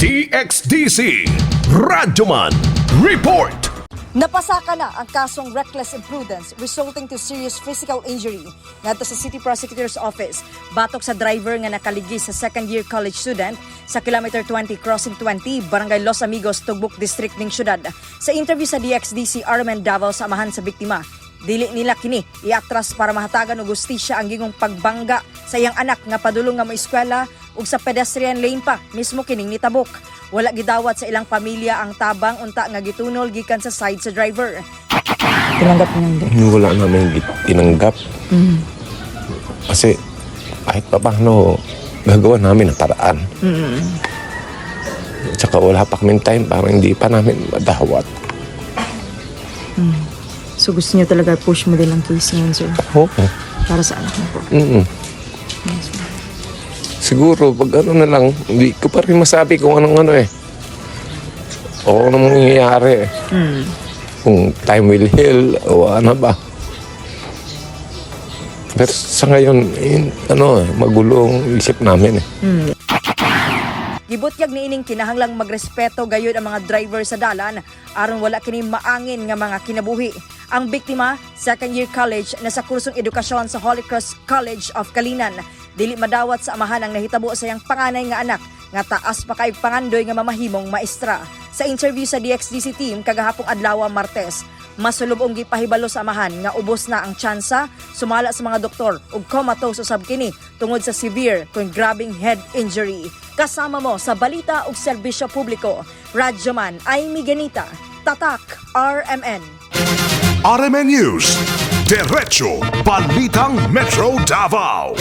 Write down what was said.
DXDC Radyoman Report. Napasaka na ang kasong reckless imprudence resulting to serious physical injury ngadto sa City Prosecutor's Office batok sa driver nga nakaligi sa second-year college student sa kilometer 20 crossing 20 Barangay Los Amigos, Tugbok District ning syudad. Sa interview sa DXDC, Armen Davao sa amahan sa biktima, dili nila kini iatras para mahatagan og hustisya ang gingong pagbangga sa iyang anak nga padulong nga moeskwela ug sa pedestrian lane pa mismo kining nitabok. Wala gidawat sa ilang pamilya ang tabang unta nga gitunol gikan sa side sa driver. Tinanggap niyo hindi? Wala namin tinanggap. Kasi kahit pa paano gagawa namin ang paraan. At saka wala pa kaming time, parang hindi pa namin madawat. So gusto niyo talaga push mo din ang case ngayon, sir? Oo. Para sa anak mo po. Siguro, pag ano na lang, hindi ko pa rin masabi kung anong ano eh. O anong mangyayari eh. Kung time will heal o ano ba. Pero sa ngayon, magulong isip namin eh. Gibutyag niining kinahanglang magrespeto gayud ang mga driver sa dalan aron wala kini maangin nga mga kinabuhi. Ang biktima, second-year college na sa kursong edukasyon sa Holy Cross College of Kalinan. Dili madawat sa amahan ang nahitabo sa iyang panganay nga anak nga taas pa kay pangandoy nga mamahimong maestra. Sa interview sa DXDC team kagahapong adlaw Martes, masulubong gipahibalo sa amahan nga ubos na ang tsansa sumala sa mga doktor ug comatose usab kini tungod sa severe kung grabing head injury. Kasama mo sa balita ug serbisyo publiko, Radyoman Aimee Ganita, Tatak RMN. RMN News, Diretso Balitang Metro Davao.